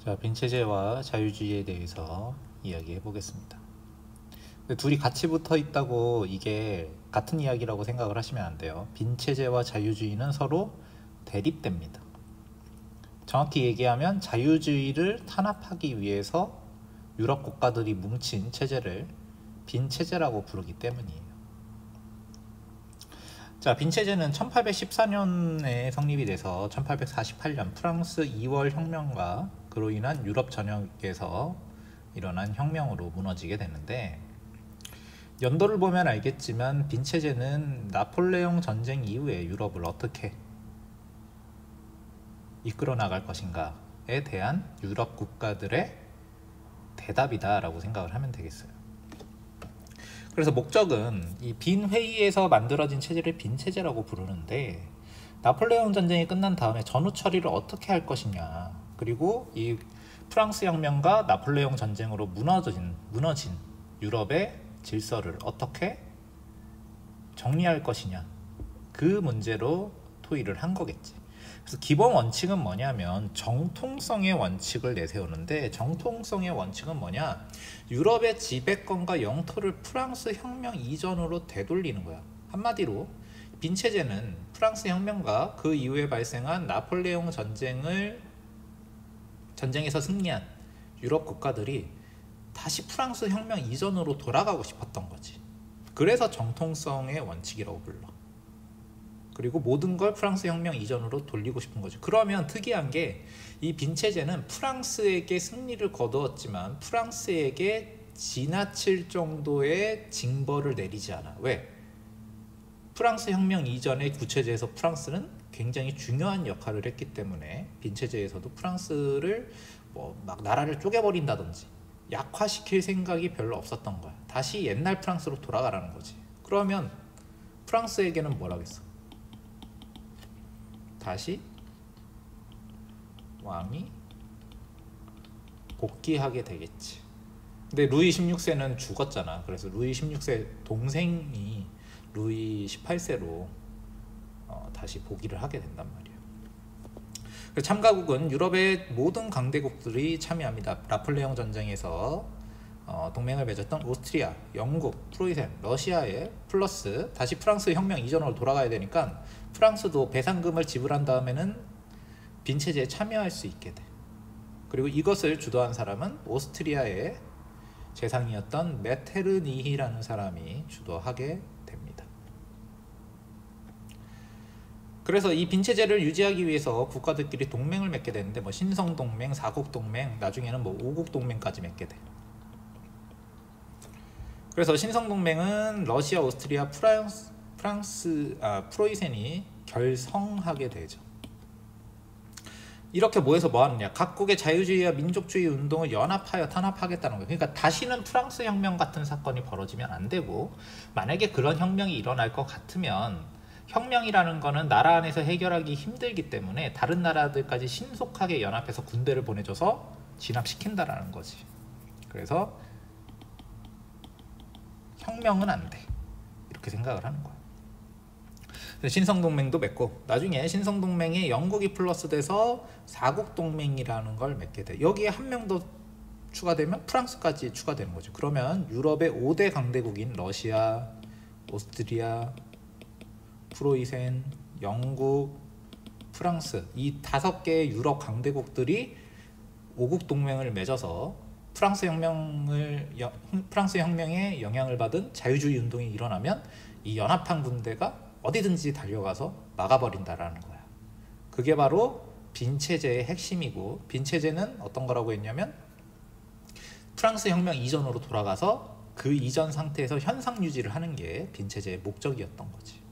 자, 빈체제와 자유주의에 대해서 이야기해 보겠습니다. 둘이 같이 붙어 있다고 이게 같은 이야기라고 생각을 하시면 안 돼요. 빈체제와 자유주의는 서로 대립됩니다. 정확히 얘기하면 자유주의를 탄압하기 위해서 유럽 국가들이 뭉친 체제를 빈체제라고 부르기 때문이에요. 자, 빈체제는 1814년에 성립이 돼서 1848년 프랑스 2월 혁명과 그로 인한 유럽 전역에서 일어난 혁명으로 무너지게 되는데, 연도를 보면 알겠지만 빈체제는 나폴레옹 전쟁 이후에 유럽을 어떻게 이끌어 나갈 것인가에 대한 유럽 국가들의 대답이다 라고 생각을 하면 되겠어요. 그래서 목적은 이 빈 회의에서 만들어진 체제를 빈체제라고 부르는데, 나폴레옹 전쟁이 끝난 다음에 전후 처리를 어떻게 할 것이냐, 그리고 이 프랑스 혁명과 나폴레옹 전쟁으로 무너진 유럽의 질서를 어떻게 정리할 것이냐, 그 문제로 토의를 한 거겠지. 그래서 기본 원칙은 뭐냐면 정통성의 원칙을 내세우는데, 정통성의 원칙은 뭐냐, 유럽의 지배권과 영토를 프랑스 혁명 이전으로 되돌리는 거야. 한마디로 빈체제는 프랑스 혁명과 그 이후에 발생한 나폴레옹 전쟁에서 승리한 유럽 국가들이 다시 프랑스 혁명 이전으로 돌아가고 싶었던 거지. 그래서 정통성의 원칙이라고 불러. 그리고 모든 걸 프랑스 혁명 이전으로 돌리고 싶은 거죠. 그러면 특이한 게, 이 빈체제는 프랑스에게 승리를 거두었지만 프랑스에게 지나칠 정도의 징벌을 내리지 않아. 왜? 프랑스 혁명 이전의 구체제에서 프랑스는 굉장히 중요한 역할을 했기 때문에 빈체제에서도 프랑스를 막 나라를 쪼개버린다든지 약화시킬 생각이 별로 없었던 거야. 다시 옛날 프랑스로 돌아가라는 거지. 그러면 프랑스에게는 뭐라겠어? 다시 왕이 복귀하게 되겠지. 근데 루이 16세는 죽었잖아. 그래서 루이 16세 동생이 루이 18세로 다시 복위를 하게 된단 말이에요. 참가국은 유럽의 모든 강대국들이 참여합니다. 나폴레옹 전쟁에서 동맹을 맺었던 오스트리아, 영국, 프로이센, 러시아에 플러스 다시 프랑스 혁명 이전으로 돌아가야 되니까 프랑스도 배상금을 지불한 다음에는 빈체제에 참여할 수 있게 돼. 그리고 이것을 주도한 사람은 오스트리아의 재상이었던 메테르니히라는 사람이 주도하게 됩니다. 그래서 이 빈체제를 유지하기 위해서 국가들끼리 동맹을 맺게 되는데, 신성동맹, 사국동맹, 나중에는 오국동맹까지 맺게 돼. 그래서 신성동맹은 러시아, 오스트리아, 프로이센이 결성하게 되죠. 이렇게 모여서 뭐 하느냐, 각국의 자유주의와 민족주의 운동을 연합하여 탄압하겠다는 거예요. 그러니까 다시는 프랑스 혁명 같은 사건이 벌어지면 안 되고, 만약에 그런 혁명이 일어날 것 같으면, 혁명이라는 거는 나라 안에서 해결하기 힘들기 때문에 다른 나라들까지 신속하게 연합해서 군대를 보내줘서 진압시킨다라는 거지. 그래서 혁명은 안 돼, 이렇게 생각을 하는 거야. 신성동맹도 맺고, 나중에 신성동맹에 영국이 플러스 돼서 사국동맹이라는 걸 맺게 돼. 여기에 한 명 더 추가되면 프랑스까지 추가되는 거죠. 그러면 유럽의 5대 강대국인 러시아, 오스트리아, 프로이센, 영국, 프랑스, 이 5개의 유럽 강대국들이 5국 동맹을 맺어서 프랑스 혁명에 영향을 받은 자유주의 운동이 일어나면 이 연합한 군대가 어디든지 달려가서 막아버린다라는 거야. 그게 바로 빈체제의 핵심이고, 빈체제는 어떤 거라고 했냐면 프랑스 혁명 이전으로 돌아가서 그 이전 상태에서 현상 유지를 하는 게 빈체제의 목적이었던 거지.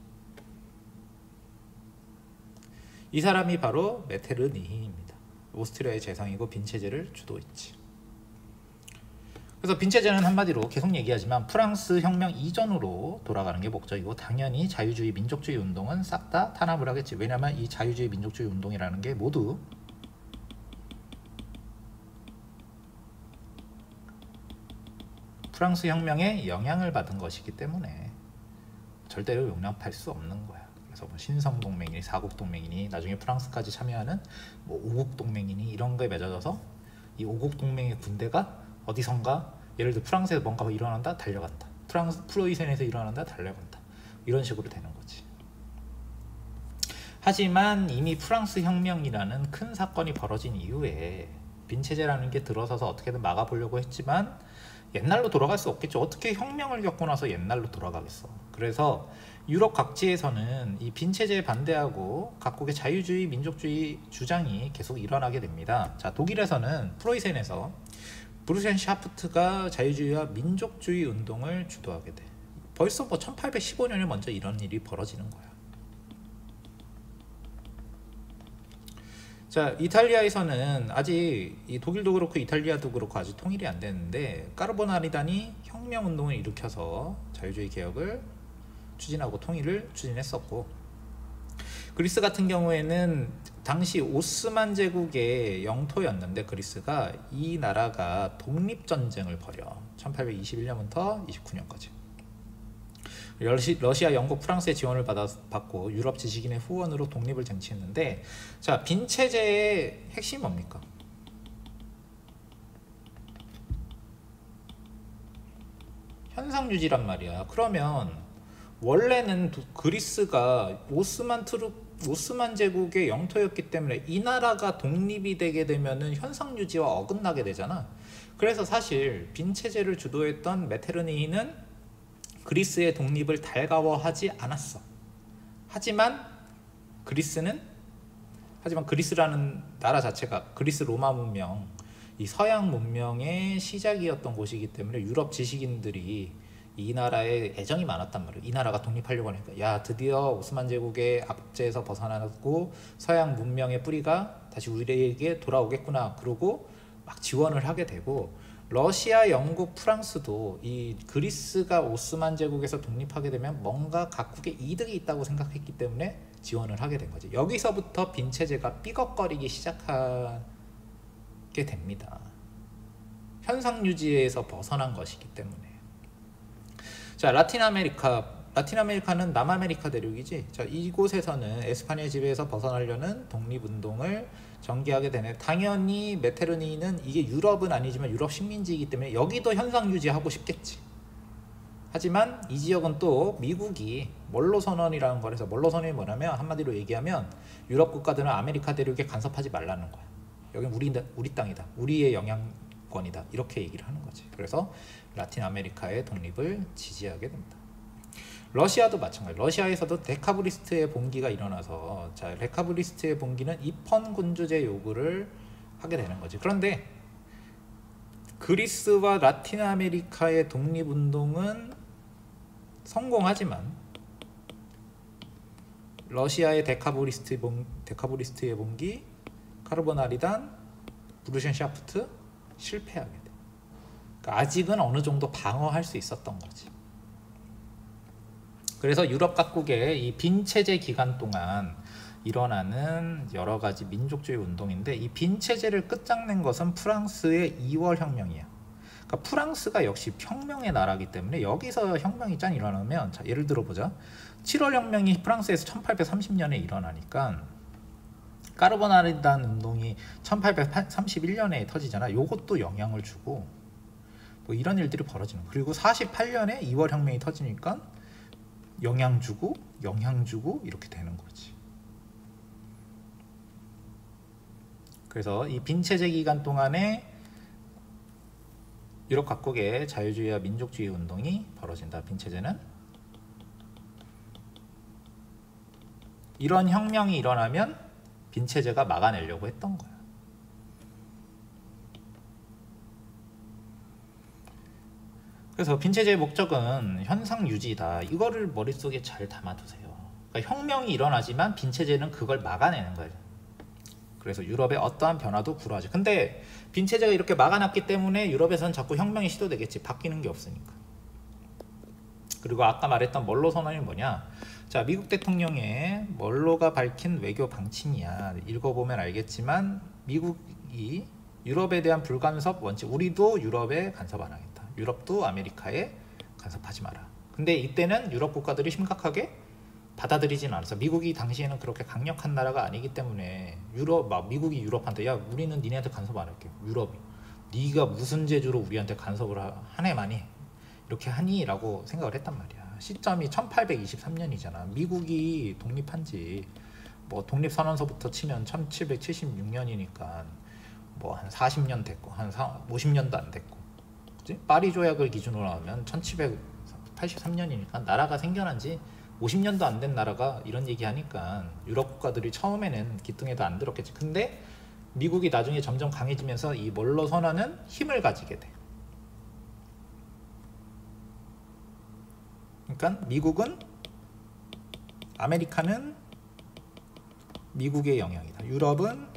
이 사람이 바로 메테르니히입니다. 오스트리아의 재상이고 빈체제를 주도했지. 그래서 빈체제는 한마디로 계속 얘기하지만 프랑스 혁명 이전으로 돌아가는 게 목적이고, 당연히 자유주의 민족주의 운동은 싹 다 탄압을 하겠지. 왜냐하면 이 자유주의 민족주의 운동이라는 게 모두 프랑스 혁명에 영향을 받은 것이기 때문에 절대로 용납할 수 없는 거야. 그래서 신성동맹이니 사국동맹이니 나중에 프랑스까지 참여하는 5국동맹이니 이런 거에 맺어져서 이 오국 동맹의 군대가 어디선가 예를 들어 프랑스에서 뭔가 일어난다 달려간다. 프로이센에서 일어난다 달려간다. 이런 식으로 되는 거지. 하지만 이미 프랑스 혁명이라는 큰 사건이 벌어진 이후에 빈체제라는 게 들어서서 어떻게든 막아보려고 했지만 옛날로 돌아갈 수 없겠죠. 어떻게 혁명을 겪고 나서 옛날로 돌아가겠어. 그래서 유럽 각지에서는 이 빈체제에 반대하고 각국의 자유주의, 민족주의 주장이 계속 일어나게 됩니다. 자, 독일에서는 프로이센에서 브루센 샤프트가 자유주의와 민족주의 운동을 주도하게 돼. 벌써 뭐 1815년에 먼저 이런 일이 벌어지는 거야. 자, 이탈리아에서는 아직 이 독일도 그렇고 이탈리아도 그렇고 아직 통일이 안 됐는데 까르보나리단이 혁명운동을 일으켜서 자유주의 개혁을 추진하고 통일을 추진했었고, 그리스 같은 경우에는 당시 오스만 제국의 영토였는데 그리스가 이 나라가 독립전쟁을 벌여 1821년부터 29년까지 러시아, 영국, 프랑스의 지원을 받고 유럽 지식인의 후원으로 독립을 쟁취했는데, 자, 빈체제의 핵심이 뭡니까? 현상유지란 말이야. 그러면 원래는 그리스가 오스만 제국의 영토였기 때문에 이 나라가 독립이 되게 되면은 현상유지와 어긋나게 되잖아. 그래서 사실 빈체제를 주도했던 메테르니히는 그리스의 독립을 달가워하지 않았어. 하지만 그리스라는 나라 자체가 그리스 로마 문명, 이 서양 문명의 시작이었던 곳이기 때문에 유럽 지식인들이 이 나라에 애정이 많았단 말이에요. 이 나라가 독립하려고 하니까, 야, 드디어 오스만 제국의 압제에서 벗어나고 서양 문명의 뿌리가 다시 우리에게 돌아오겠구나. 그러고 막 지원을 하게 되고, 러시아, 영국, 프랑스도 이 그리스가 오스만 제국에서 독립하게 되면 뭔가 각국의 이득이 있다고 생각했기 때문에 지원을 하게 된 거지. 여기서부터 빈체제가 삐걱거리기 시작하게 됩니다. 현상유지에서 벗어난 것이기 때문에. 자, 라틴 아메리카는 남아메리카 대륙이지. 자, 이곳에서는 에스파냐 지배에서 벗어나려는 독립운동을 전개하게 되네. 당연히 메테르니는 이게 유럽은 아니지만 유럽 식민지이기 때문에 여기도 현상 유지하고 싶겠지. 하지만 이 지역은 또 미국이 멀로 선언이라는 걸 해서, 멀로 선언이 뭐냐면 한마디로 얘기하면 유럽 국가들은 아메리카 대륙에 간섭하지 말라는 거야. 여긴 우리 땅이다. 우리의 영향권이다. 이렇게 얘기를 하는 거지. 그래서 라틴 아메리카의 독립을 지지하게 됩니다. 러시아도 마찬가지. 러시아에서도 데카브리스트의 봉기가 일어나서, 자, 데카브리스트의 봉기는 입헌 군주제 요구를 하게 되는 거지. 그런데 그리스와 라틴 아메리카의 독립운동은 성공하지만 러시아의 데카브리스트의 봉기, 카르보나리단, 브루센 샤프트 실패하게 돼. 그러니까 아직은 어느 정도 방어할 수 있었던 거지. 그래서 유럽 각국의 이 빈체제 기간 동안 일어나는 여러 가지 민족주의 운동인데, 이 빈체제를 끝장낸 것은 프랑스의 2월 혁명이야. 그러니까 프랑스가 역시 혁명의 나라이기 때문에 여기서 혁명이 짠 일어나면, 자, 예를 들어 보자. 7월 혁명이 프랑스에서 1830년에 일어나니까 까르보나리단 운동이 1831년에 터지잖아. 요것도 영향을 주고 뭐 이런 일들이 벌어지는 거야. 그리고 48년에 2월 혁명이 터지니까 영향 주고 이렇게 되는 거지. 그래서 이 빈체제 기간 동안에 유럽 각국의 자유주의와 민족주의 운동이 벌어진다. 빈체제는 이런 혁명이 일어나면 빈체제가 막아내려고 했던 거야. 그래서 빈체제의 목적은 현상 유지다. 이거를 머릿속에 잘 담아두세요. 그러니까 혁명이 일어나지만 빈체제는 그걸 막아내는 거예요. 그래서 유럽에 어떠한 변화도 불허하지. 근데 빈체제가 이렇게 막아놨기 때문에 유럽에서는 자꾸 혁명이 시도되겠지. 바뀌는 게 없으니까. 그리고 아까 말했던 멀로 선언이 뭐냐. 자, 미국 대통령의 멀로가 밝힌 외교 방침이야. 읽어보면 알겠지만 미국이 유럽에 대한 불간섭 원칙, 우리도 유럽에 간섭 안 하겠다. 유럽도 아메리카에 간섭하지 마라. 근데 이때는 유럽 국가들이 심각하게 받아들이지는 않았어. 미국이 당시에는 그렇게 강력한 나라가 아니기 때문에 미국이 유럽한테 야 우리는 니네한테 간섭 안 할게. 유럽이 네가 무슨 재주로 우리한테 간섭을 하네 많이 이렇게 하니? 라고 생각을 했단 말이야. 시점이 1823년이잖아. 미국이 독립한 지 뭐 독립선언서부터 치면 1776년이니까 뭐 한 40년 됐고 한 50년도 안 됐고, 그치? 파리 조약을 기준으로 하면 1783년이니까 나라가 생겨난 지 50년도 안 된 나라가 이런 얘기 하니까 유럽 국가들이 처음에는 기뚱에도 안 들었겠지. 근데 미국이 나중에 점점 강해지면서 이 몰로 선언은 힘을 가지게 돼. 그러니까 미국은 아메리카는 미국의 영향이다. 유럽은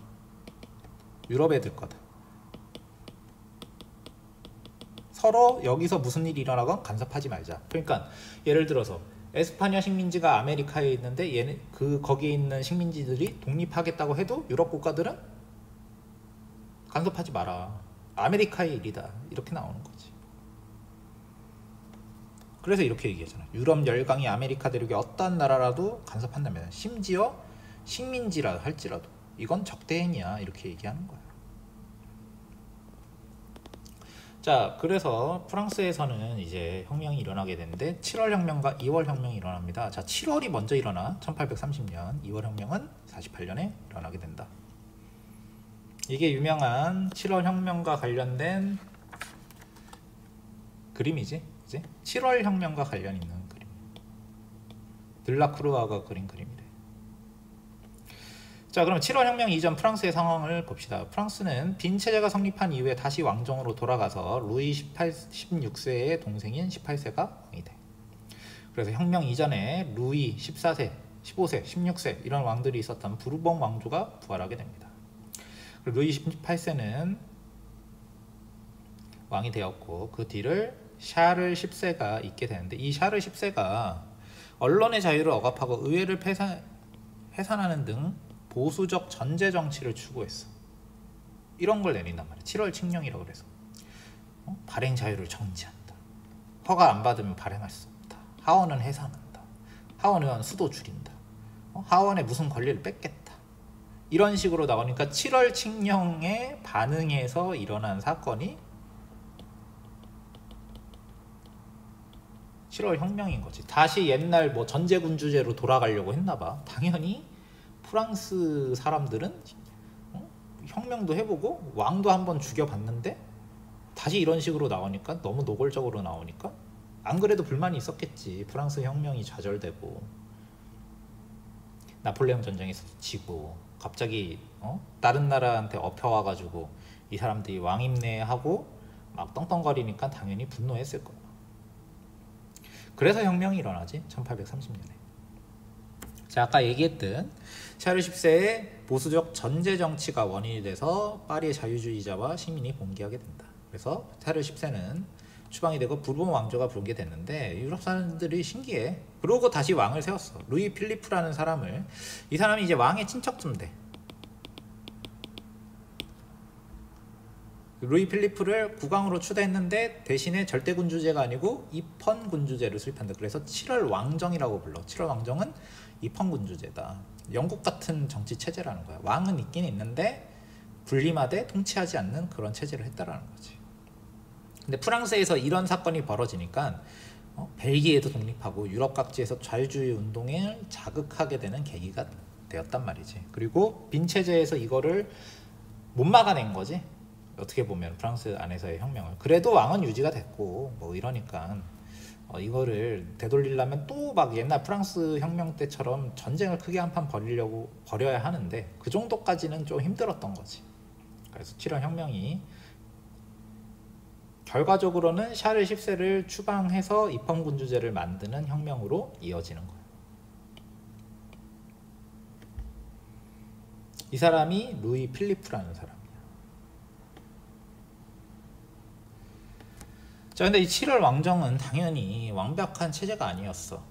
유럽 애들 거다. 서로 여기서 무슨 일이 일어나건 간섭하지 말자. 그러니까 예를 들어서 에스파냐 식민지가 아메리카에 있는데 얘는 거기에 있는 식민지들이 독립하겠다고 해도 유럽 국가들은 간섭하지 마라. 아메리카의 일이다. 이렇게 나오는 거지. 그래서 이렇게 얘기하잖아. 유럽 열강이 아메리카 대륙의 어떤 나라라도 간섭한다면 심지어 식민지라 할지라도 이건 적대행위야. 이렇게 얘기하는 거야. 자, 그래서 프랑스에서는 이제 혁명이 일어나게 되는데 7월 혁명과 2월 혁명이 일어납니다. 자, 7월이 먼저 일어나 1830년, 2월 혁명은 48년에 일어나게 된다. 이게 유명한 7월 혁명과 관련된 그림이지, 그치? 7월 혁명과 관련 있는 그림. 들라크루아가 그린 그림이래. 자, 그럼 7월 혁명 이전 프랑스의 상황을 봅시다. 프랑스는 빈 체제가 성립한 이후에 다시 왕정으로 돌아가서 루이 16세의 동생인 18세가 왕이 돼. 그래서 혁명 이전에 루이 14세, 15세, 16세 이런 왕들이 있었던 부르봉 왕조가 부활하게 됩니다. 그리고 루이 18세는 왕이 되었고 그 뒤를 샤를 10세가 있게 되는데, 이 샤를 10세가 언론의 자유를 억압하고 의회를 해산하는 등 보수적 전제 정치를 추구했어. 이런 걸 내린단 말이야. 7월 칙령이라고 그래서 발행 자유를 정지한다. 허가 안 받으면 발행할 수 없다. 하원은 해산한다. 하원의원 수도 줄인다. 하원의 무슨 권리를 뺏겠다. 이런 식으로 나오니까 7월 칙령에 반응해서 일어난 사건이 7월 혁명인 거지. 다시 옛날 뭐 전제군주제로 돌아가려고 했나봐. 당연히 프랑스 사람들은 혁명도 해보고 왕도 한번 죽여봤는데 다시 이런 식으로 나오니까, 너무 노골적으로 나오니까 안 그래도 불만이 있었겠지. 프랑스 혁명이 좌절되고 나폴레옹 전쟁에서 지고 갑자기 다른 나라한테 엎혀와가지고 이 사람들이 왕임내하고 막 떵떵거리니까 당연히 분노했을 거야. 그래서 혁명이 일어나지, 1830년에. 자, 아까 얘기했던 샤를 10세의 보수적 전제 정치가 원인이 돼서 파리의 자유주의자와 시민이 봉기하게 된다. 그래서 샤를 10세는 추방이 되고 부르봉 왕조가 부르게 됐는데 유럽 사람들이 신기해. 그러고 다시 왕을 세웠어. 루이 필리프라는 사람을. 이 사람이 이제 왕의 친척쯤 돼. 루이 필리프를 국왕으로 추대했는데 대신에 절대군주제가 아니고 입헌군주제를 수립한다. 그래서 7월 왕정이라고 불러. 7월 왕정은 입헌군주제다. 영국 같은 정치 체제라는 거야. 왕은 있긴 있는데 분리마대 통치하지 않는 그런 체제를 했다라는 거지. 근데 프랑스에서 이런 사건이 벌어지니까 벨기에도 독립하고 유럽 각지에서 자유주의 운동을 자극하게 되는 계기가 되었단 말이지. 그리고 빈 체제에서 이거를 못 막아낸 거지. 어떻게 보면 프랑스 안에서의 혁명을. 그래도 왕은 유지가 됐고 뭐 이러니까 이거를 되돌리려면 또 막 옛날 프랑스 혁명 때처럼 전쟁을 크게 한 판 벌여야 하는데 그 정도까지는 좀 힘들었던 거지. 그래서 7월 혁명이 결과적으로는 샤를 10세를 추방해서 입헌군주제를 만드는 혁명으로 이어지는 거예요. 이 사람이 루이 필리프라는 사람이야. 자, 근데 이 7월 왕정은 당연히 완벽한 체제가 아니었어.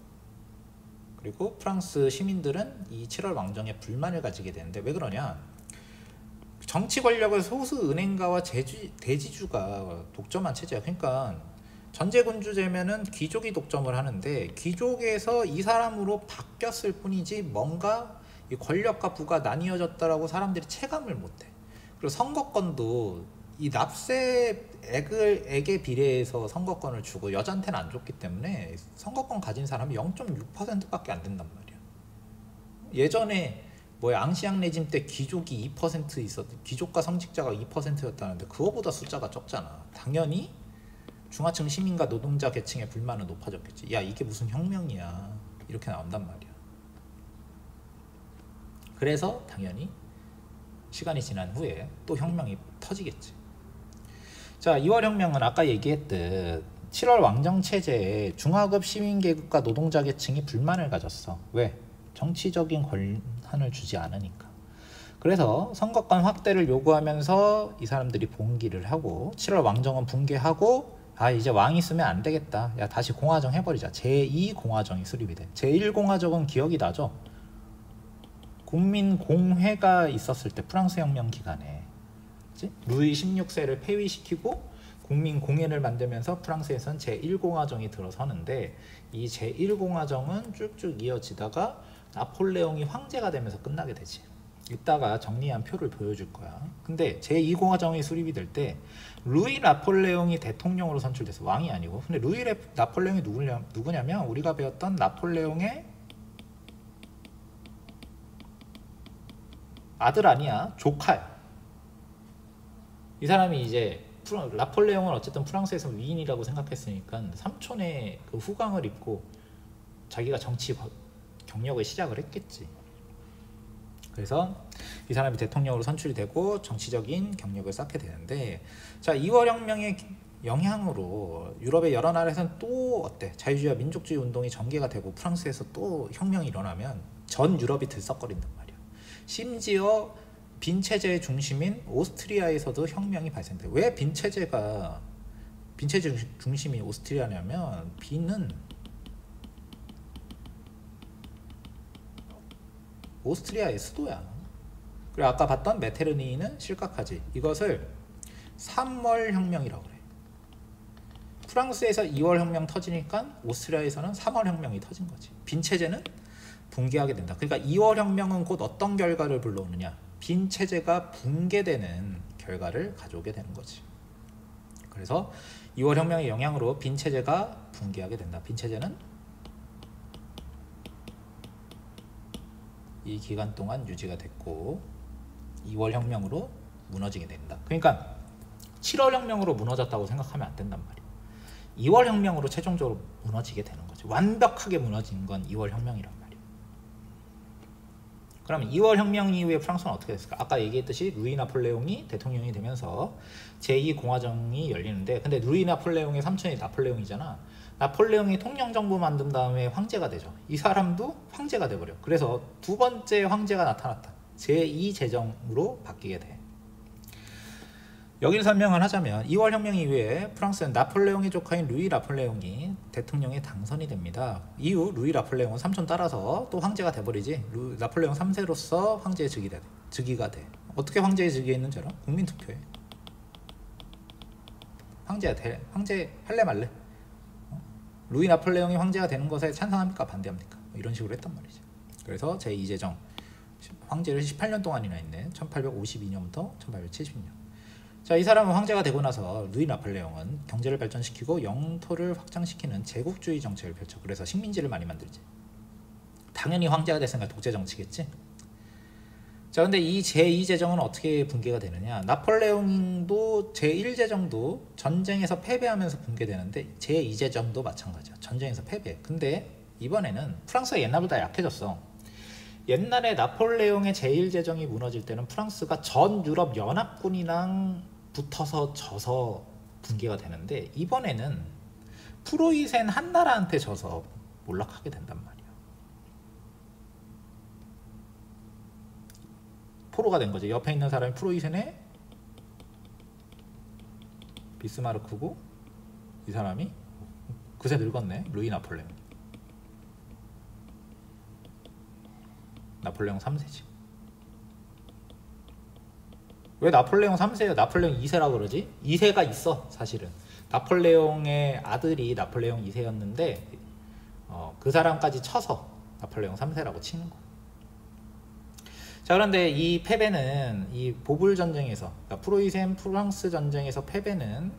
그리고 프랑스 시민들은 이 7월 왕정에 불만을 가지게 되는데, 왜 그러냐? 정치 권력을 소수 은행가와 대지주가 독점한 체제야. 그러니까 전제군주제면은 귀족이 독점을 하는데 귀족에서 이 사람으로 바뀌었을 뿐이지 뭔가 이 권력과 부가 나뉘어졌다라고 사람들이 체감을 못해. 그리고 선거권도 이 납세액에 비례해서 선거권을 주고 여자한테는 안 줬기 때문에 선거권 가진 사람이 0.6%밖에 안 된단 말이야. 예전에 뭐야 앙시앙 레짐 때 귀족이 2% 있었대. 귀족과 성직자가 2%였다는데 그거보다 숫자가 적잖아. 당연히 중하층 시민과 노동자 계층의 불만은 높아졌겠지. 야 이게 무슨 혁명이야 이렇게 나온단 말이야. 그래서 당연히 시간이 지난 후에 또 혁명이 터지겠지. 자 2월 혁명은 아까 얘기했듯 7월 왕정체제에 중하급 시민계급과 노동자 계층이 불만을 가졌어. 왜? 정치적인 권한을 주지 않으니까. 그래서 선거권 확대를 요구하면서 이 사람들이 봉기를 하고 7월 왕정은 붕괴하고 아 이제 왕이 쓰면 안 되겠다. 야 다시 공화정 해버리자. 제2공화정이 수립이 돼. 제1공화정은 기억이 나죠? 국민공회가 있었을 때 프랑스 혁명 기간에 그치? 루이 16세를 폐위시키고 국민공회를 만들면서 프랑스에선 제1공화정이 들어서는데 이 제1공화정은 쭉쭉 이어지다가 나폴레옹이 황제가 되면서 끝나게 되지. 이따가 정리한 표를 보여줄 거야. 근데 제2공화정이 수립이 될 때 루이 나폴레옹이 대통령으로 선출됐어. 왕이 아니고. 근데 루이 나폴레옹이 누구냐면 우리가 배웠던 나폴레옹의 아들 아니야. 조카야. 이 사람이 이제 나폴레옹은 어쨌든 프랑스에서 위인이라고 생각했으니까 삼촌의 그 후광을 입고 자기가 정치 경력을 시작을 했겠지. 그래서 이 사람이 대통령으로 선출이 되고 정치적인 경력을 쌓게 되는데 자 2월 혁명의 영향으로 유럽의 여러 나라에서는 또 어때? 자유주의와 민족주의 운동이 전개가 되고 프랑스에서 또 혁명이 일어나면 전 유럽이 들썩거린단 말이야. 심지어 빈체제의 중심인 오스트리아에서도 혁명이 발생돼. 왜 빈체제 중심이 오스트리아냐면 빈은 오스트리아의 수도야. 그리고 아까 봤던 메테르니히는 실각하지. 이것을 3월 혁명이라고 그래. 프랑스에서 2월 혁명 터지니까 오스트리아에서는 3월 혁명이 터진 거지. 빈체제는 붕괴하게 된다. 그러니까 2월 혁명은 곧 어떤 결과를 불러오느냐? 빈체제가 붕괴되는 결과를 가져오게 되는 거지. 그래서 2월 혁명의 영향으로 빈체제가 붕괴하게 된다. 빈체제는 이 기간 동안 유지가 됐고 2월 혁명으로 무너지게 된다. 그러니까 7월 혁명으로 무너졌다고 생각하면 안 된단 말이야. 2월 혁명으로 최종적으로 무너지게 되는 거지. 완벽하게 무너진 건 2월 혁명이란 말이야. 그러면 2월 혁명 이후에 프랑스는 어떻게 됐을까? 아까 얘기했듯이 루이 나폴레옹이 대통령이 되면서 제2공화정이 열리는데 근데 루이 나폴레옹의 삼촌이 나폴레옹이잖아. 나폴레옹이 통영정부 만든 다음에 황제가 되죠. 이 사람도 황제가 돼버려. 그래서 두 번째 황제가 나타났다. 제2제정으로 바뀌게 돼. 여기를 설명을 하자면 2월 혁명 이후에 프랑스는 나폴레옹의 조카인 루이 나폴레옹이 대통령에 당선이 됩니다. 이후 루이 나폴레옹은 삼촌 따라서 또 황제가 돼버리지. 나폴레옹 3세로서 황제의 즉위가 돼. 어떻게 황제의 즉위했는지 알아? 국민투표에. 황제 할래 말래? 루이 나폴레옹이 황제가 되는 것에 찬성합니까? 반대합니까? 이런 식으로 했단 말이죠. 그래서 제2제정 황제를 18년 동안이나 했네. 1852년부터 1870년. 자, 이 사람은 황제가 되고 나서 루이 나폴레옹은 경제를 발전시키고 영토를 확장시키는 제국주의 정책을 펼쳐. 그래서 식민지를 많이 만들지. 당연히 황제가 됐으니까 독재 정치겠지. 자, 근데 이 제2제정은 어떻게 붕괴가 되느냐? 나폴레옹도 제1제정도 전쟁에서 패배하면서 붕괴되는데 제2제정도 마찬가지야. 전쟁에서 패배. 근데 이번에는 프랑스가 옛날보다 약해졌어. 옛날에 나폴레옹의 제1제정이 무너질 때는 프랑스가 전 유럽 연합군이랑 붙어서 져서 붕괴가 되는데 이번에는 프로이센 한 나라한테 져서 몰락하게 된단 말이야. 포로가 된 거지. 옆에 있는 사람이 프로이센의 비스마르크고 이 사람이 그새 늙었네. 루이 나폴레옹. 나폴레옹 3세지. 왜 나폴레옹 3세예요? 나폴레옹 2세라 그러지? 2세가 있어 사실은. 나폴레옹의 아들이 나폴레옹 2세였는데 그 사람까지 쳐서 나폴레옹 3세라고 치는 거. 자, 그런데 이 패배는 이 보불 전쟁에서, 그러니까 프로이센 프랑스 전쟁에서 패배는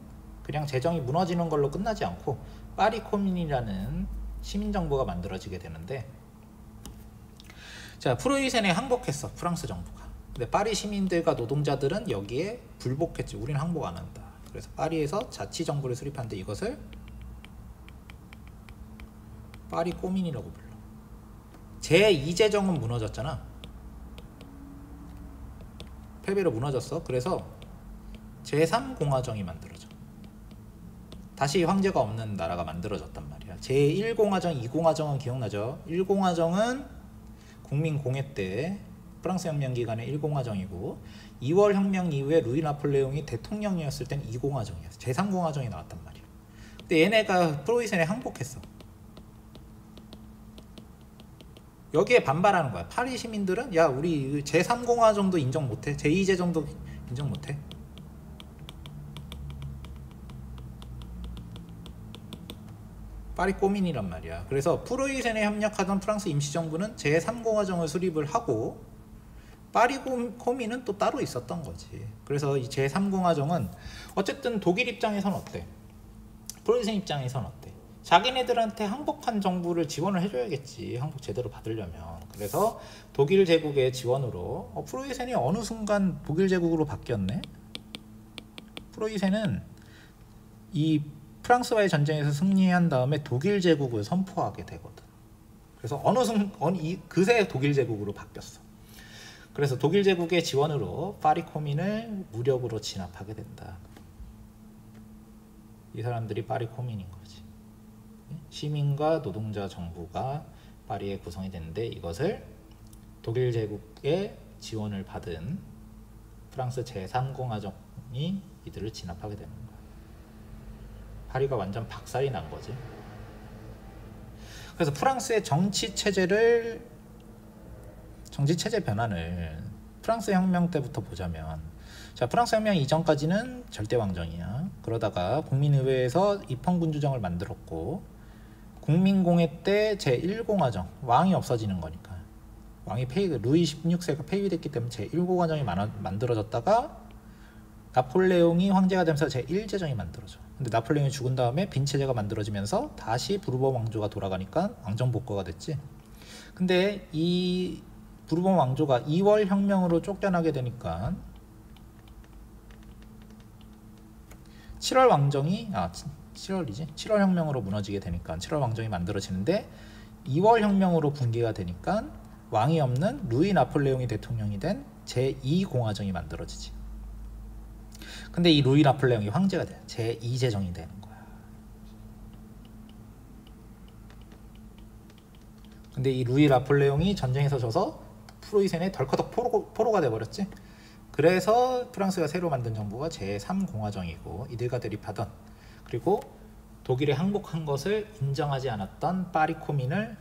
그냥 재정이 무너지는 걸로 끝나지 않고 파리 코민이라는 시민정부가 만들어지게 되는데, 자, 프로이센에 항복했어 프랑스 정부가. 근데 파리 시민들과 노동자들은 여기에 불복했지. 우리는 항복 안 한다. 그래서 파리에서 자치정부를 수립하는데 이것을 파리 코민이라고 불러. 제2제정은 무너졌잖아. 패배로 무너졌어. 그래서 제3공화정이 만들어져. 다시 황제가 없는 나라가 만들어졌단 말이야. 제1공화정, 2공화정은 기억나죠? 1공화정은 국민공회 때 프랑스 혁명 기간에 1공화정이고 2월 혁명 이후에 루이 나폴레옹이 대통령이었을 땐 2공화정이었어. 제3공화정이 나왔단 말이야. 근데 얘네가 프로이센에 항복했어. 여기에 반발하는 거야. 파리 시민들은 야, 우리 제3공화정도 인정 못해? 제2제정도 인정 못해? 파리 꼬민이란 말이야. 그래서 프로이센에 협력하던 프랑스 임시정부는 제3공화정을 수립을 하고 파리 코민은 또 따로 있었던 거지. 그래서 이 제3공화정은 어쨌든 독일 입장에선 어때? 프로이센 입장에선 어때? 자기네들한테 항복한 정부를 지원을 해줘야겠지. 항복 제대로 받으려면. 그래서 독일 제국의 지원으로 프로이센이 어느 순간 독일 제국으로 바뀌었네. 프로이센은 이 프랑스와의 전쟁에서 승리한 다음에 독일 제국을 선포하게 되거든. 그래서 그새 독일 제국으로 바뀌었어. 그래서 독일 제국의 지원으로 파리 코민을 무력으로 진압하게 된다. 이 사람들이 파리 코민인 거지. 시민과 노동자 정부가 파리에 구성이 됐는데 이것을 독일 제국의 지원을 받은 프랑스 제3공화정이 이들을 진압하게 되는 거야. 파리가 완전 박살이 난 거지. 그래서 프랑스의 정치 체제 변환을 프랑스 혁명 때부터 보자면, 자, 프랑스 혁명 이전까지는 절대 왕정이야. 그러다가 국민의회에서 입헌군주정을 만들었고, 국민공회 때 제1공화정, 왕이 없어지는 거니까, 루이 16세가 폐위됐기 때문에 제1공화정이 만들어졌다가 나폴레옹이 황제가 되면서 제1제정이 만들어져. 근데 나폴레옹이 죽은 다음에 빈 체제가 만들어지면서 다시 부르본 왕조가 돌아가니까 왕정 복구가 됐지. 근데 이 부르본 왕조가 2월 혁명으로 쫓겨나게 되니까 7월 혁명으로 무너지게 되니까 7월 왕정이 만들어지는데 2월 혁명으로 붕괴가 되니까 왕이 없는 루이 나폴레옹이 대통령이 된 제2공화정이 만들어지지. 근데 이 루이 나폴레옹이 황제가 돼. 제2제정이 되는 거야. 근데 이 루이 나폴레옹이 전쟁에서 져서 프로이센에 덜커덕 포로가 돼버렸지. 그래서 프랑스가 새로 만든 정부가 제3공화정이고 이들과 대립하던, 그리고 독일에 항복한 것을 인정하지 않았던 파리 코민을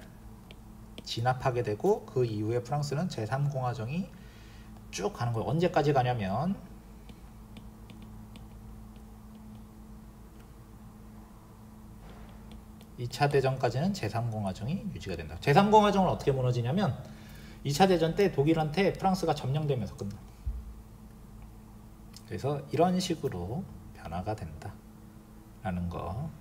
진압하게 되고, 그 이후에 프랑스는 제3공화정이 쭉 가는 거예요. 언제까지 가냐면 2차 대전까지는 제3공화정이 유지가 된다. 제3공화정은 어떻게 무너지냐면 2차 대전 때 독일한테 프랑스가 점령되면서 끝나. 그래서 이런 식으로 변화가 된다 라는 거.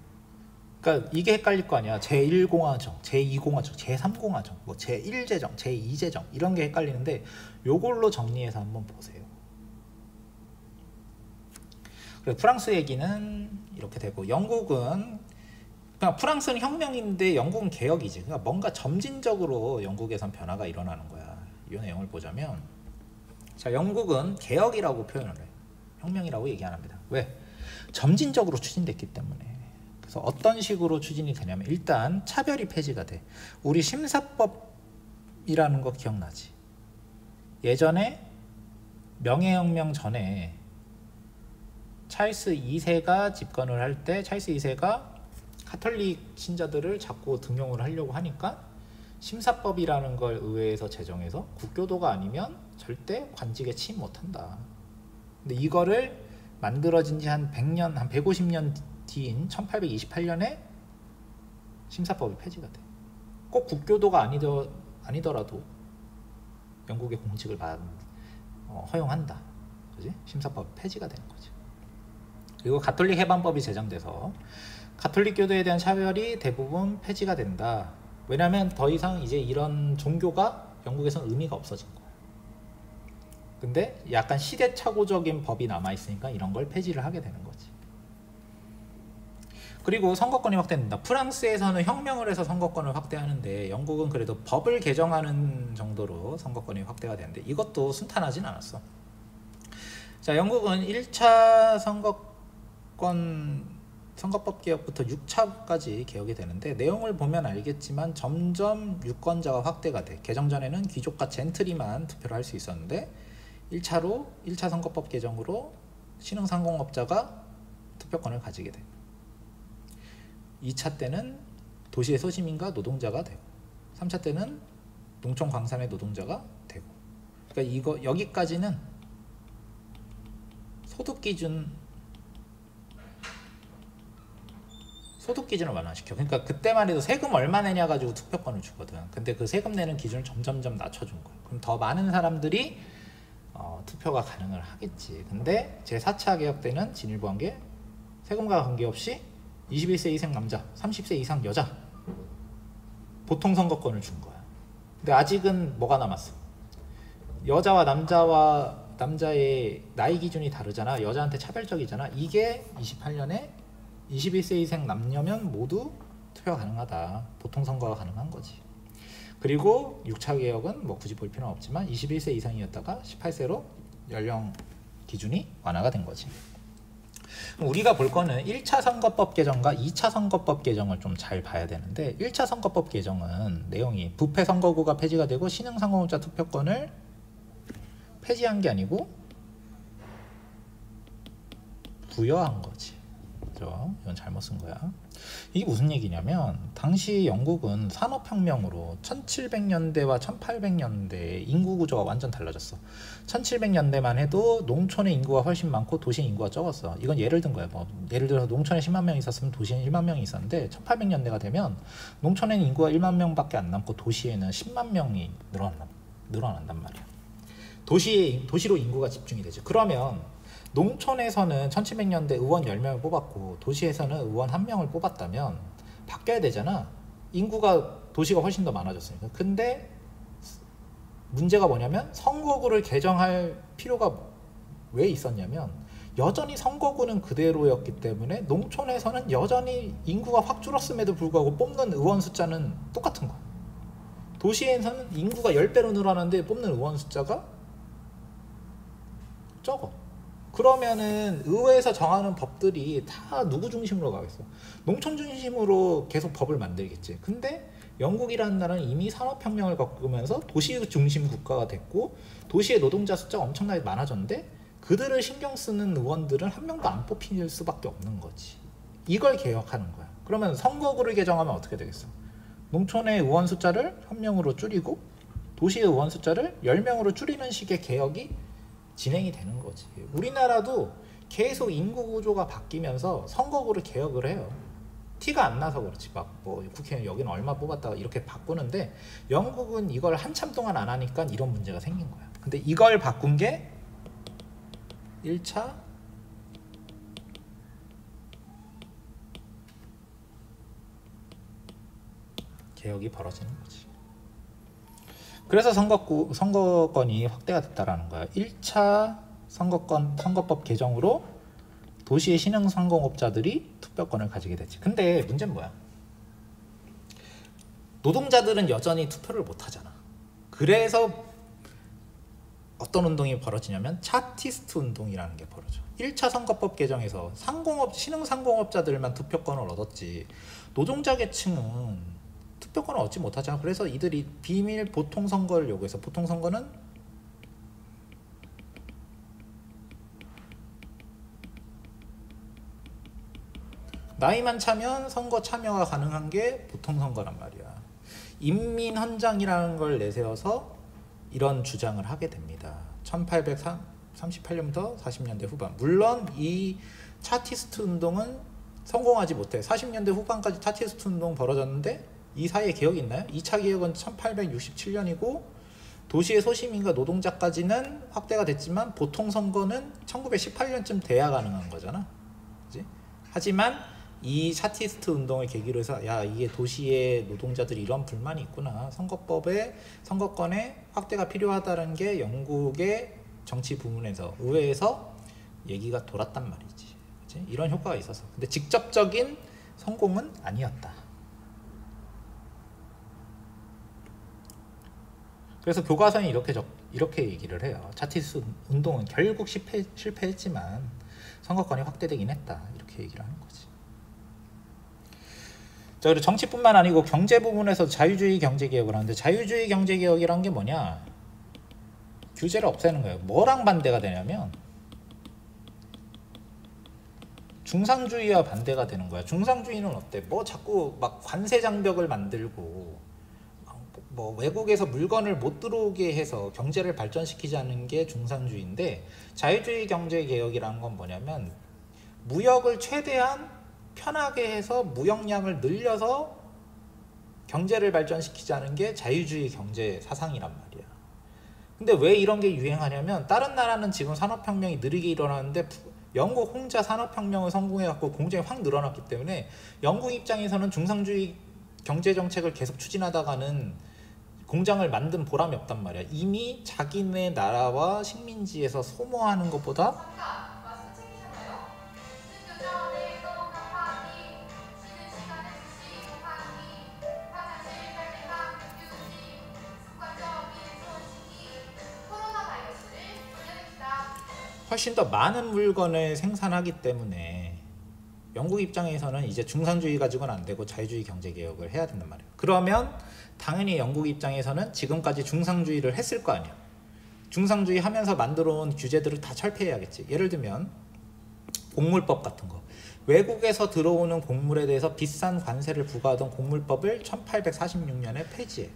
그러니까 이게 헷갈릴 거 아니야. 제1공화정, 제2공화정, 제3공화정, 뭐 제1제정, 제2제정 이런 게 헷갈리는데 요걸로 정리해서 한번 보세요. 그래서 프랑스 얘기는 이렇게 되고, 영국은 그러니까 프랑스는 혁명인데 영국은 개혁이지. 그러니까 뭔가 점진적으로 영국에선 변화가 일어나는 거야. 이 내용을 보자면, 자, 영국은 개혁이라고 표현을 해. 혁명이라고 얘기 안 합니다. 왜? 점진적으로 추진됐기 때문에. 그래서 어떤 식으로 추진이 되냐면, 일단 차별이 폐지가 돼. 우리 심사법이라는 거 기억나지? 예전에 명예혁명 전에 찰스 2세가 집권을 할 때 찰스 2세가 카톨릭 신자들을 자꾸 등용을 하려고 하니까 심사법이라는 걸 의회에서 제정해서 국교도가 아니면 절대 관직에 취임 못한다. 근데 이거를 만들어진 지 한 100년, 한 150년 뒤인 1828년에 심사법이 폐지가 돼. 꼭 국교도가 아니더라도 영국의 공직을 허용한다. 그지? 심사법 폐지가 되는 거지. 그리고 가톨릭 해방법이 제정돼서 가톨릭 교도에 대한 차별이 대부분 폐지가 된다. 왜냐하면 더 이상 이제 이런 종교가 영국에서는 의미가 없어진 거야. 근데 약간 시대착오적인 법이 남아있으니까 이런 걸 폐지를 하게 되는 거지. 그리고 선거권이 확대된다. 프랑스에서는 혁명을 해서 선거권을 확대하는데 영국은 그래도 법을 개정하는 정도로 선거권이 확대가 되는데 이것도 순탄하진 않았어. 자, 영국은 1차 선거법 개혁부터 6차까지 개혁이 되는데 내용을 보면 알겠지만 점점 유권자가 확대가 돼. 개정 전에는 귀족과 젠틀이만 투표를 할 수 있었는데 1차 선거법 개정으로 신흥상공업자가 투표권을 가지게 돼. 2차 때는 도시의 소시민과 노동자가 되고 3차 때는 농촌 광산의 노동자가 되고. 그러니까 여기까지는 소득 기준을 완화시켜. 그러니까 그때만 해도 세금 얼마 내냐 가지고 투표권을 주거든. 근데 그 세금 내는 기준을 점점점 낮춰준 거야. 그럼 더 많은 사람들이 투표가 가능을 하겠지. 근데 제4차 개혁 때는 진일보한 게 세금과 관계없이 21세 이상 남자, 30세 이상 여자 보통 선거권을 준 거야. 근데 아직은 뭐가 남았어? 여자와 남자의 나이 기준이 다르잖아. 여자한테 차별적이잖아. 이게 28년에 21세 이상 남녀면 모두 투표가 가능하다. 보통 선거가 가능한 거지. 그리고 6차 개혁은 뭐 굳이 볼 필요는 없지만 21세 이상이었다가 18세로 연령 기준이 완화가 된 거지. 우리가 볼 거는 1차 선거법 개정과 2차 선거법 개정을 좀 잘 봐야 되는데 1차 선거법 개정은 내용이 부패 선거구가 폐지가 되고 신흥상공업자 투표권을 폐지한 게 아니고 부여한 거지. 그죠? 이건 잘못 쓴 거야. 이게 무슨 얘기냐면 당시 영국은 산업혁명으로 1700년대와 1800년대 인구 구조가 완전 달라졌어. 1700년대만 해도 농촌의 인구가 훨씬 많고 도시의 인구가 적었어. 이건 예를 든 거야. 예를 들어서 농촌에 10만 명이 있었으면 도시에는 1만 명이 있었는데 1800년대가 되면 농촌에는 인구가 1만 명밖에 안 남고 도시에는 10만 명이 늘어난단 말이야. 도시로 인구가 집중이 되지. 그러면 농촌에서는 1700년대 의원 10명을 뽑았고 도시에서는 의원 1명을 뽑았다면 바뀌어야 되잖아. 도시가 훨씬 더 많아졌으니까. 근데 문제가 뭐냐면 선거구를 개정할 필요가 왜 있었냐면 여전히 선거구는 그대로였기 때문에 농촌에서는 여전히 인구가 확 줄었음에도 불구하고 뽑는 의원 숫자는 똑같은 거야. 도시에서는 인구가 10배로 늘어났는데 뽑는 의원 숫자가 적어. 그러면은 의회에서 정하는 법들이 다 누구 중심으로 가겠어? 농촌 중심으로 계속 법을 만들겠지. 근데 영국이라는 나라는 이미 산업혁명을 겪으면서 도시 중심 국가가 됐고 도시의 노동자 숫자가 엄청나게 많아졌는데 그들을 신경 쓰는 의원들은 한 명도 안 뽑힐 수밖에 없는 거지. 이걸 개혁하는 거야. 그러면 선거구를 개정하면 어떻게 되겠어? 농촌의 의원 숫자를 1명으로 줄이고 도시의 의원 숫자를 10명으로 줄이는 식의 개혁이 진행이 되는 거지. 우리나라도 계속 인구 구조가 바뀌면서 선거구를 개혁을 해요. 티가 안 나서 그렇지. 국회의원 여기는 얼마 뽑았다가 이렇게 바꾸는데 영국은 이걸 한참 동안 안 하니까 이런 문제가 생긴 거야. 근데 이걸 바꾼 게 1차 개혁이 벌어지는 거지. 그래서 선거권이 확대가 됐다라는 거야. 1차 선거법 개정으로 도시의 신흥상공업자들이 투표권을 가지게 됐지. 근데 문제는 뭐야? 노동자들은 여전히 투표를 못 하잖아. 그래서 어떤 운동이 벌어지냐면 차티스트 운동이라는 게 벌어져. 1차 선거법 개정에서 신흥상공업자들만 투표권을 얻었지 노동자 계층은 투표권을 얻지 못하잖아. 그래서 이들이 비밀 보통선거를 요구해서 보통선거는 나이만 차면 선거 참여가 가능한 게 보통선거란 말이야. 인민헌장이라는 걸 내세워서 이런 주장을 하게 됩니다. 38년부터 40년대 후반. 물론 이 차티스트 운동은 성공하지 못해. 40년대 후반까지 차티스트 운동 벌어졌는데 이 사이에 개혁이 있나요? 2차 개혁은 1867년이고 도시의 소시민과 노동자까지는 확대가 됐지만 보통 선거는 1918년쯤 돼야 가능한 거잖아. 그치? 하지만 이 차티스트 운동을 계기로 해서 야, 이게 도시의 노동자들이 이런 불만이 있구나. 선거권의 확대가 필요하다는 게 영국의 정치 부문에서 의회에서 얘기가 돌았단 말이지. 그치? 이런 효과가 있어서. 근데 직접적인 성공은 아니었다. 그래서 교과서에 이렇게 얘기를 해요. 차티스트 운동은 결국 실패했지만 선거권이 확대되긴 했다. 이렇게 얘기를 하는 거지. 자, 그리고 정치뿐만 아니고 경제 부분에서 자유주의 경제개혁을 하는데 자유주의 경제개혁이란 게 뭐냐? 규제를 없애는 거예요. 뭐랑 반대가 되냐면 중상주의와 반대가 되는 거야. 중상주의는 어때? 뭐 자꾸 막 관세 장벽을 만들고 뭐 외국에서 물건을 못 들어오게 해서 경제를 발전시키지 않는 게 중상주의인데 자유주의 경제개혁이라는 건 뭐냐면 무역을 최대한 편하게 해서 무역량을 늘려서 경제를 발전시키자는 게 자유주의 경제 사상이란 말이야. 근데 왜 이런 게 유행하냐면 다른 나라는 지금 산업혁명이 느리게 일어나는데 영국 혼자 산업혁명을 성공해갖고 공장이 확 늘어났기 때문에 영국 입장에서는 중상주의 경제정책을 계속 추진하다가는 공장을 만든 보람이 없단 말이야. 이미 자기네 나라와 식민지에서 소모하는 것보다 훨씬 더 많은 물건을 생산하기 때문에 영국 입장에서는 이제 중상주의 가지고는 안 되고 자유주의 경제개혁을 해야 된단 말이에요. 그러면 당연히 영국 입장에서는 지금까지 중상주의를 했을 거 아니야. 중상주의 하면서 만들어 온 규제들을 다 철폐해야겠지. 예를 들면 곡물법 같은 거. 외국에서 들어오는 곡물에 대해서 비싼 관세를 부과하던 곡물법을 1846년에 폐지해.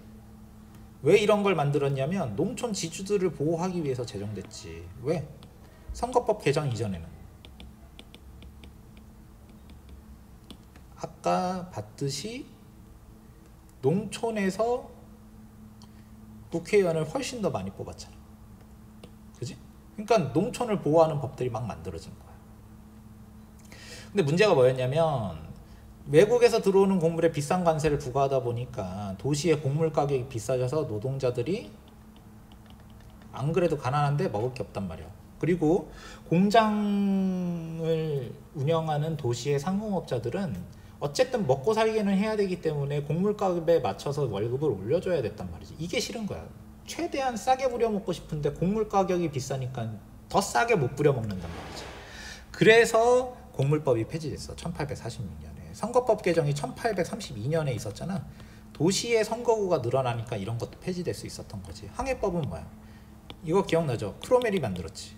왜 이런 걸 만들었냐면 농촌 지주들을 보호하기 위해서 제정됐지. 왜? 선거법 개정 이전에는 아까 봤듯이 농촌에서 국회의원을 훨씬 더 많이 뽑았잖아. 그지? 그러니까 농촌을 보호하는 법들이 막 만들어진 거야. 근데 문제가 뭐였냐면 외국에서 들어오는 곡물에 비싼 관세를 부과하다 보니까 도시의 곡물 가격이 비싸져서 노동자들이 안 그래도 가난한데 먹을 게 없단 말이야. 그리고 공장을 운영하는 도시의 상공업자들은 어쨌든 먹고 살기는 해야 되기 때문에 곡물 가격에 맞춰서 월급을 올려줘야 됐단 말이지. 이게 싫은 거야. 최대한 싸게 부려먹고 싶은데 곡물 가격이 비싸니까 더 싸게 못 부려먹는단 말이지. 그래서 곡물법이 폐지됐어. 1846년에. 선거법 개정이 1832년에 있었잖아. 도시의 선거구가 늘어나니까 이런 것도 폐지될 수 있었던 거지. 항해법은 뭐야? 이거 기억나죠? 크로멜이 만들었지.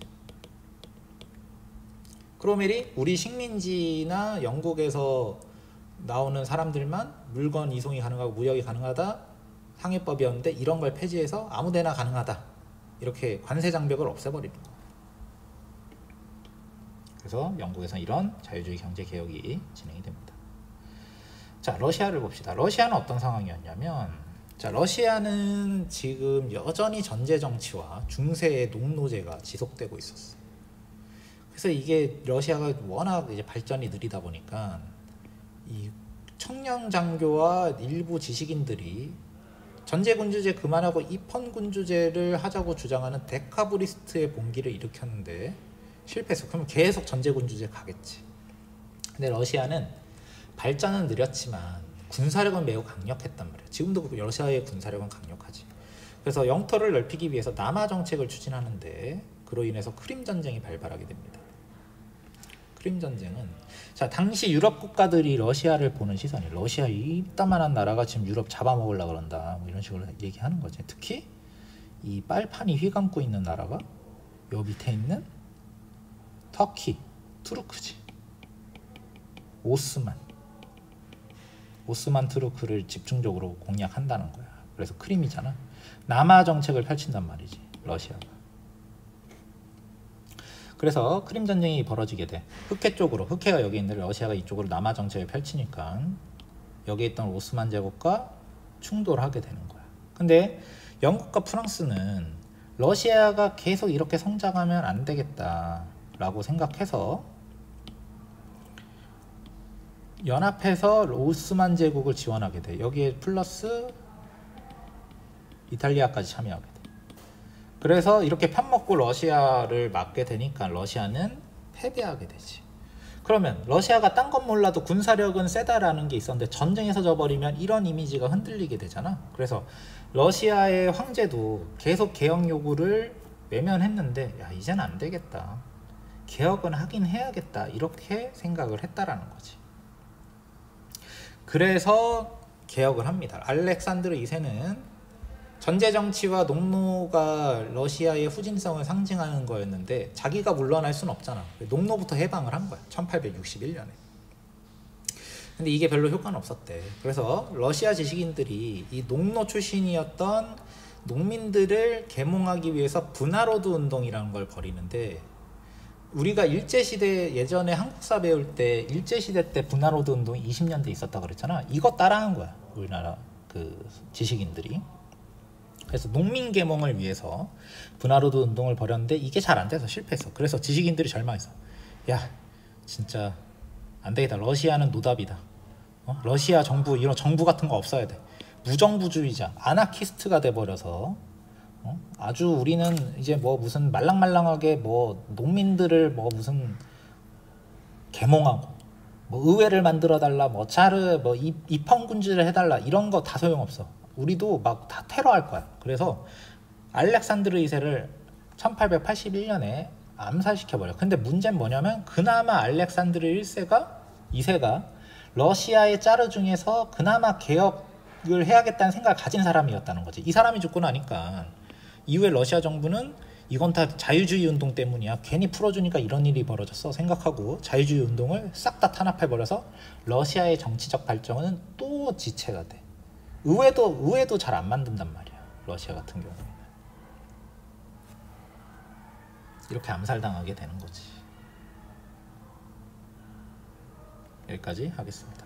크로멜이 우리 식민지나 영국에서 나오는 사람들만 물건 이송이 가능하고 무역이 가능하다 항해법이었는데 이런 걸 폐지해서 아무데나 가능하다 이렇게 관세 장벽을 없애버리는 거예요. 그래서 영국에서 이런 자유주의 경제 개혁이 진행이 됩니다. 자, 러시아를 봅시다. 러시아는 어떤 상황이었냐면 자, 러시아는 지금 여전히 전제 정치와 중세의 농노제가 지속되고 있었어. 그래서 이게 러시아가 워낙 이제 발전이 느리다 보니까 이 청년 장교와 일부 지식인들이 전제군주제 그만하고 입헌군주제를 하자고 주장하는 데카브리스트의 봉기를 일으켰는데 실패했어. 그럼 계속 전제군주제 가겠지. 근데 러시아는 발전은 느렸지만 군사력은 매우 강력했단 말이에요. 지금도 러시아의 군사력은 강력하지. 그래서 영토를 넓히기 위해서 남하 정책을 추진하는데 그로 인해서 크림 전쟁이 발발하게 됩니다. 크림 전쟁은 자, 당시 유럽 국가들이 러시아를 보는 시선이 러시아 이따만한 나라가 지금 유럽 잡아먹으려고 그런다 뭐 이런 식으로 얘기하는 거지. 특히 이 빨판이 휘감고 있는 나라가 요 밑에 있는 터키, 투르크지. 오스만 투르크를 집중적으로 공략한다는 거야. 그래서 크림이잖아. 남하 정책을 펼친단 말이지 러시아가. 그래서 크림 전쟁이 벌어지게 돼. 흑해 쪽으로, 흑해가 여기 있는데 러시아가 이쪽으로 남하 정책을 펼치니까 여기에 있던 오스만 제국과 충돌하게 되는 거야. 근데 영국과 프랑스는 러시아가 계속 이렇게 성장하면 안 되겠다라고 생각해서 연합해서 오스만 제국을 지원하게 돼. 여기에 플러스 이탈리아까지 참여하게 돼. 그래서 이렇게 편먹고 러시아를 막게 되니까 러시아는 패배하게 되지. 그러면 러시아가 딴 건 몰라도 군사력은 세다라는 게 있었는데 전쟁에서 져버리면 이런 이미지가 흔들리게 되잖아. 그래서 러시아의 황제도 계속 개혁 요구를 외면했는데 야 이제는 안 되겠다. 개혁은 하긴 해야겠다. 이렇게 생각을 했다라는 거지. 그래서 개혁을 합니다. 알렉산드르 2세는 전제 정치와 농노가 러시아의 후진성을 상징하는 거였는데 자기가 물러날 수는 없잖아. 농노부터 해방을 한 거야. 1861년에. 근데 이게 별로 효과는 없었대. 그래서 러시아 지식인들이 이 농노 출신이었던 농민들을 계몽하기 위해서 분하로드 운동이라는 걸 벌이는데 우리가 일제시대 예전에 한국사 배울 때 일제시대 때 분하로드 운동이 20년대 있었다 그랬잖아. 이거 따라한 거야. 우리나라 그 지식인들이. 그래서 농민 계몽을 위해서 분하로드 운동을 벌였는데 이게 잘 안 돼서 실패했어. 그래서 지식인들이 절망했어. 야 진짜 안 되겠다. 러시아는 노답이다. 러시아 정부 이런 정부 같은 거 없어야 돼. 무정부주의자 아나키스트가 돼버려서 아주 우리는 이제 뭐 무슨 말랑말랑하게 뭐 농민들을 뭐 무슨 계몽하고 뭐 의회를 만들어 달라 뭐 차르 뭐 입헌군주를 해달라 이런 거 다 소용없어. 우리도 막 다 테러할 거야. 그래서 알렉산드르 2세를 1881년에 암살시켜버려. 근데 문제는 뭐냐면 그나마 알렉산드르 2세가 러시아의 짜르 중에서 그나마 개혁을 해야겠다는 생각을 가진 사람이었다는 거지. 이 사람이 죽고 나니까 이후에 러시아 정부는 이건 다 자유주의 운동 때문이야. 괜히 풀어주니까 이런 일이 벌어졌어 생각하고 자유주의 운동을 싹 다 탄압해버려서 러시아의 정치적 발전은 또 지체가 돼. 의회도 잘 안 만든단 말이야. 러시아 같은 경우에는. 이렇게 암살당하게 되는 거지. 여기까지 하겠습니다.